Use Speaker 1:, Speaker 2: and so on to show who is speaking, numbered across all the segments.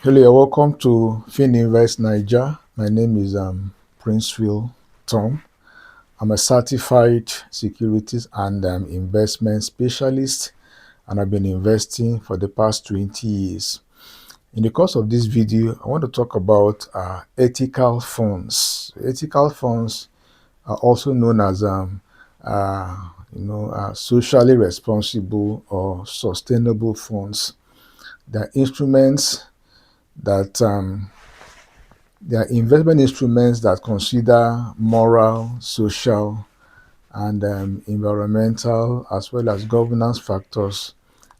Speaker 1: Hello, you're welcome to FinInvest Niger. My name is Princefield Tom. I'm a certified securities and investment specialist, and I've been investing for the past 20 years. In the course of this video, I want to talk about ethical funds. Ethical funds are also known as socially responsible or sustainable funds. They're instruments that they are investment instruments that consider moral, social, and environmental as well as governance factors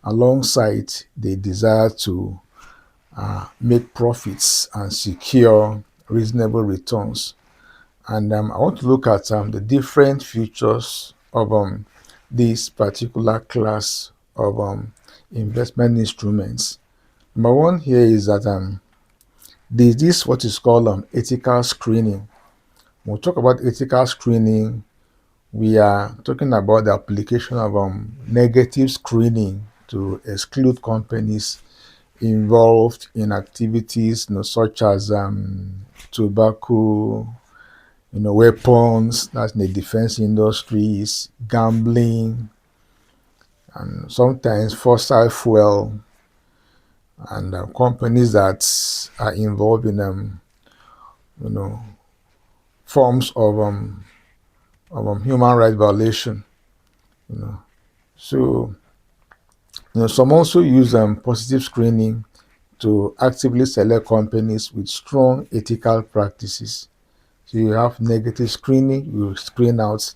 Speaker 1: alongside the desire to make profits and secure reasonable returns. And I want to look at the different features of this particular class of investment instruments. Number one here is that this is what is called ethical screening. When we talk about ethical screening, we are talking about the application of negative screening to exclude companies involved in activities such as tobacco, weapons, that's in the defense industries, gambling, and sometimes fossil fuel, and companies that are involved in you know forms of human rights violation. You know, so some also use positive screening to actively select companies with strong ethical practices. So you have negative screening, you screen out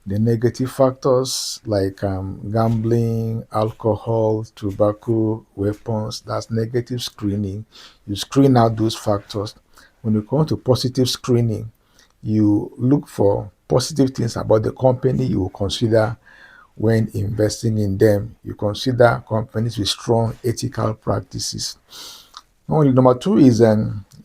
Speaker 1: the negative factors like gambling, alcohol, tobacco, weapons. That's negative screening. You screen out those factors. When you come to positive screening, you look for positive things about the company you will consider when investing in them. You consider companies with strong ethical practices. Number two is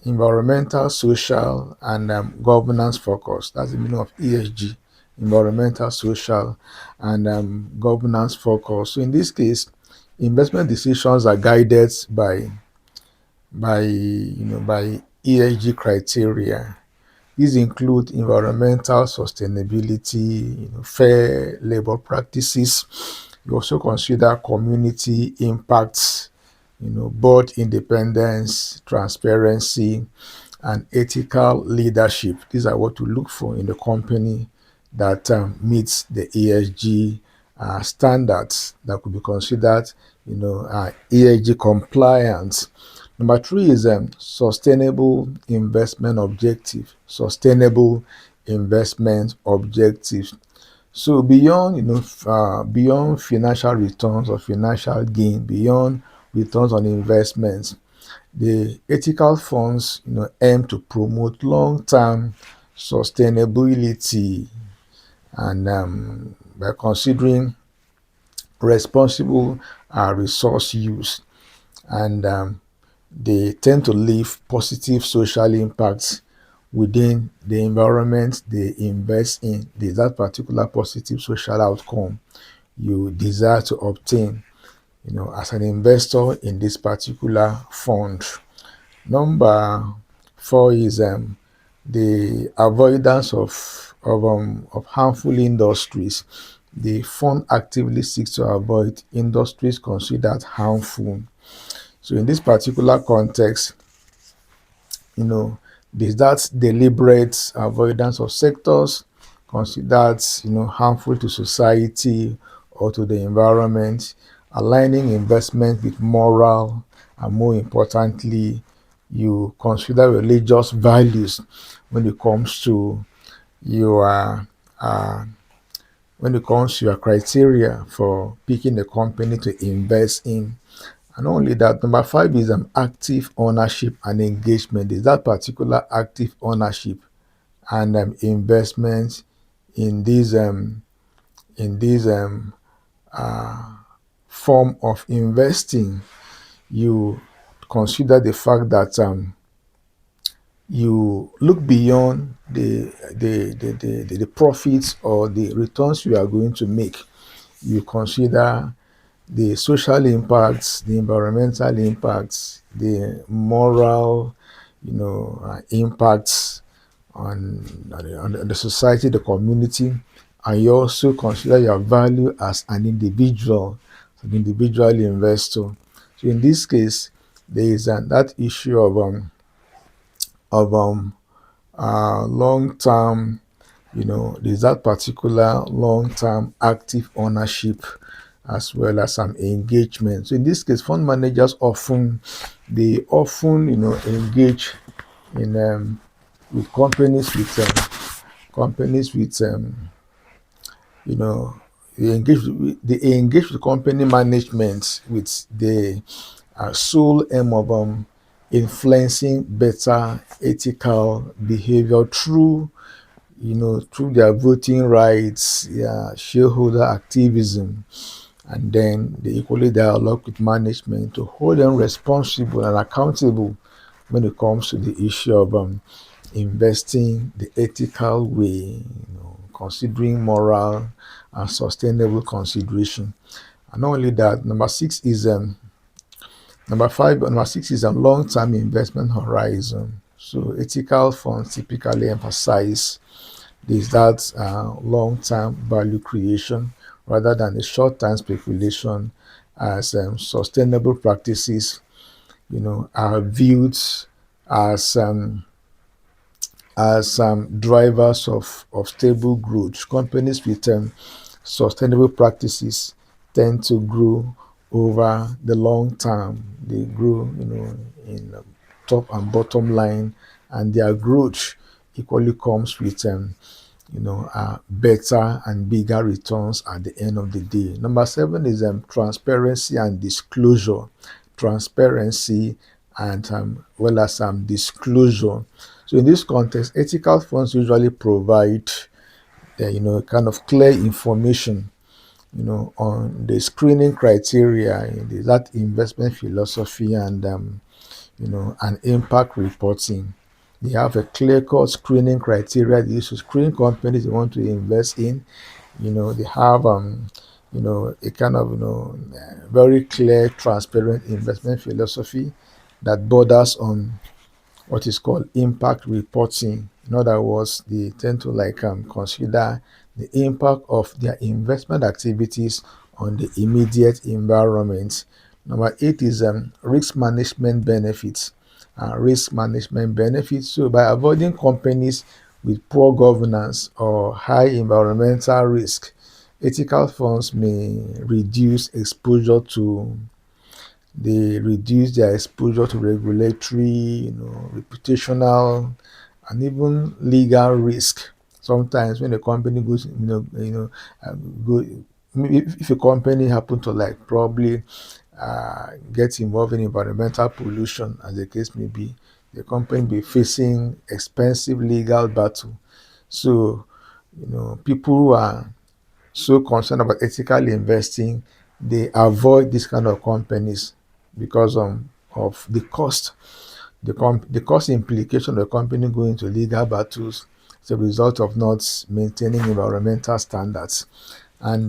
Speaker 1: environmental, social, and governance focus. That's the meaning of ESG, environmental, social, and governance focus. So in this case, investment decisions are guided by ESG criteria. These include environmental sustainability, fair labor practices. You also consider community impacts, board independence, transparency, and ethical leadership. These are what we look for in the company that meets the ESG standards that could be considered, ESG compliant. Number three is sustainable investment objective. Sustainable investment objectives. So beyond financial returns or financial gain, beyond returns on investments, the ethical funds, aim to promote long-term sustainability and by considering responsible resource use, and they tend to leave positive social impacts within the environment they invest in. There's that particular positive social outcome you desire to obtain, as an investor in this particular fund. Number four is the avoidance of harmful industries. The fund actively seeks to avoid industries considered harmful. So in this particular context, there's that deliberate avoidance of sectors considered, harmful to society or to the environment, aligning investment with moral, and more importantly, you consider religious values when it comes to your criteria for picking a company to invest in. And not only that, number five is active ownership and engagement. Is that particular active ownership and investment in this form of investing. You consider the fact that you look beyond the profits or the returns you are going to make. You consider the social impacts, the environmental impacts, the moral, impacts on the society, the community, and you also consider your value as an individual investor. So in this case, there is that issue of long term, there's that particular long term active ownership as well as some engagement. So in this case, fund managers often engage in with companies with you know they engage with company management with the sole aim of influencing better ethical behavior through their voting rights, shareholder activism, and then they equally dialogue with management to hold them responsible and accountable when it comes to the issue of investing the ethical way, considering moral and sustainable consideration. And not only that, number six is a long-term investment horizon. So ethical funds typically emphasize is that long-term value creation rather than a short-term speculation, as sustainable practices, are viewed as drivers of stable growth. Companies with sustainable practices tend to grow over the long term. They grow, in top and bottom line, and their growth equally comes with better and bigger returns at the end of the day. Number seven is transparency and disclosure. Transparency and well as disclosure. So in this context, ethical funds usually provide kind of clear information on the screening criteria, that investment philosophy, and and impact reporting. They have a clear-cut screening criteria they use to screen companies they want to invest in. They have a kind of very clear, transparent investment philosophy that borders on what is called impact reporting. In other words, they tend to consider the impact of their investment activities on the immediate environment. Number eight is risk management benefits. Risk management benefits. So by avoiding companies with poor governance or high environmental risk, ethical funds may reduce exposure to they reduce their exposure to regulatory, reputational, and even legal risk. Sometimes when a company goes, go, if a company happen to probably get involved in environmental pollution, as the case may be, the company be facing expensive legal battle. So, people who are so concerned about ethically investing, they avoid this kind of companies because of the cost, the cost implication of the company going to legal battles as a result of not maintaining environmental standards. And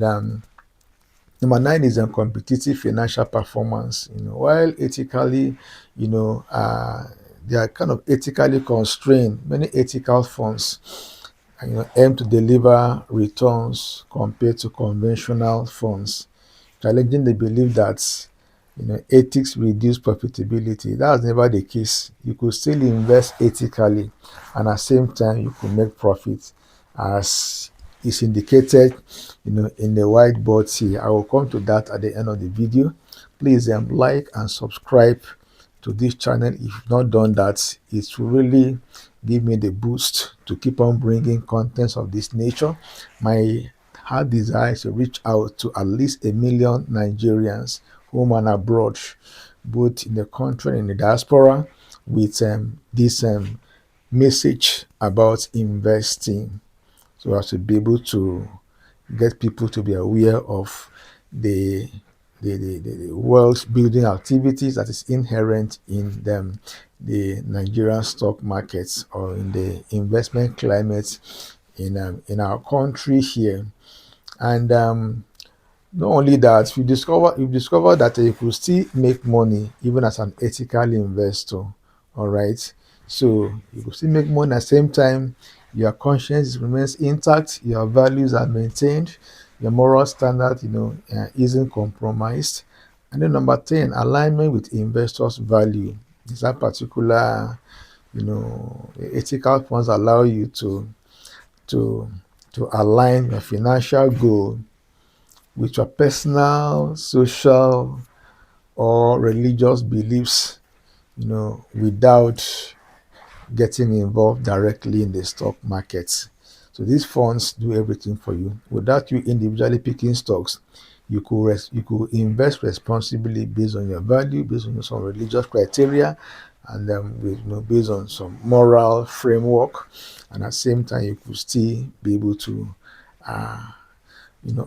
Speaker 1: number nine is competitive financial performance. While ethically, they are kind of ethically constrained. Many ethical funds aim to deliver returns compared to conventional funds, challenging the belief that ethics reduce profitability. That's never the case. You could still invest ethically, and at the same time you could make profit, as is indicated in the whiteboard here. I will come to that at the end of the video. Please like and subscribe to this channel if you've not done that. It will really give me the boost to keep on bringing contents of this nature. My heart desire is to reach out to at least 1 million Nigerians, home and abroad, both in the country and in the diaspora, with this message about investing, so as to be able to get people to be aware of the wealth building activities that is inherent in them, the Nigerian stock markets, or in the investment climate in our country here. And Not only that, you discover that you could still make money even as an ethical investor. All right. So you could still make money at the same time. Your conscience remains intact. Your values are maintained. Your moral standard, isn't compromised. And then number 10, alignment with investors' value. Is that particular, ethical funds allow you to to align your financial goal with your personal, social, or religious beliefs, without getting involved directly in the stock market. So these funds do everything for you. Without you individually picking stocks, you could invest responsibly based on your value, based on some religious criteria, and based on some moral framework. And at the same time, you could still be able to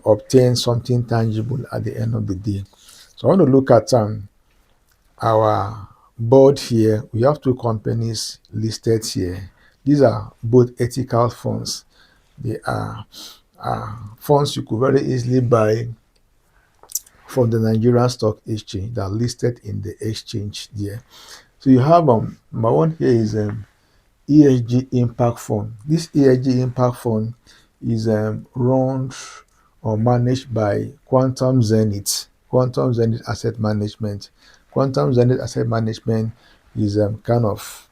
Speaker 1: obtain something tangible at the end of the day. So I want to look at our board here. We have two companies listed here. These are both ethical funds. They are funds you could very easily buy from the Nigerian Stock Exchange that are listed in the exchange there. So you have number one here is ESG Impact Fund. This ESG Impact Fund is run or managed by Quantum Zenith Asset Management. Quantum Zenith Asset Management is kind of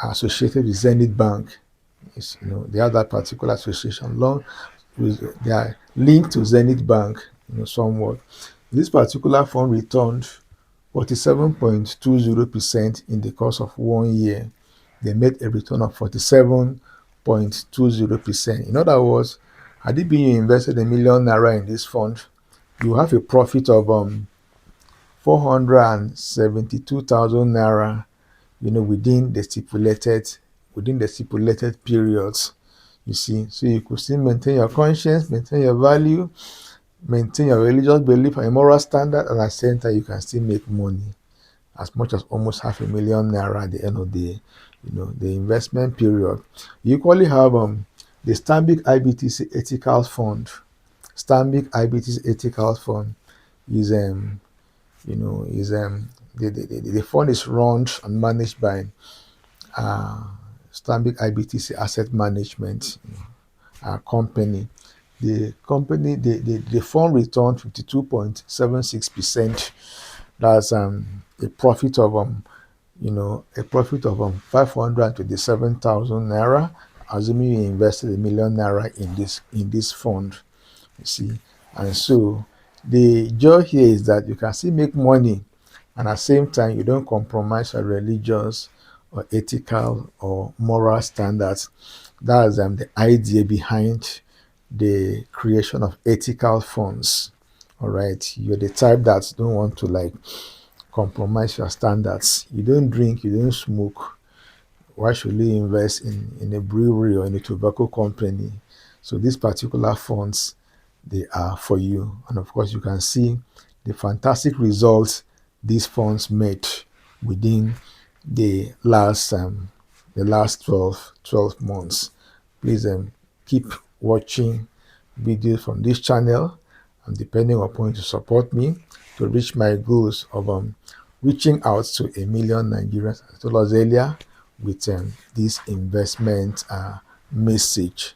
Speaker 1: associated with Zenith Bank. They have that particular association. They are linked to Zenith Bank, somewhat. This particular fund returned 47.20% in the course of 1 year. They made a return of 47.20%. In other words, had it been you invested ₦1 million in this fund, you have a profit of 472,000 naira, within the stipulated periods. You see, so you could still maintain your conscience, maintain your value, maintain your religious belief and your moral standard, and at the same time you can still make money as much as almost ₦500,000 at the end of the investment period. You equally have the Stanbic IBTC Ethical Fund. Stanbic IBTC Ethical Fund is the fund is run and managed by Stanbic IBTC Asset Management company. The fund returned 52.76%. That's a profit of 527,000 naira, assuming you invested ₦1 million in this fund. You see, and so the joy here is that you can still make money, and at the same time you don't compromise your religious or ethical or moral standards. That's the idea behind the creation of ethical funds. All right, you're the type that don't want to compromise your standards. You don't drink, you don't smoke. Why should you invest in a brewery or in a tobacco company? So these particular funds, they are for you. And of course, you can see the fantastic results these funds made within the last 12 months. Please keep watching videos from this channel, and depending upon you to support me to reach my goals of reaching out to 1 million Nigerians, as I told us earlier, with this investment message.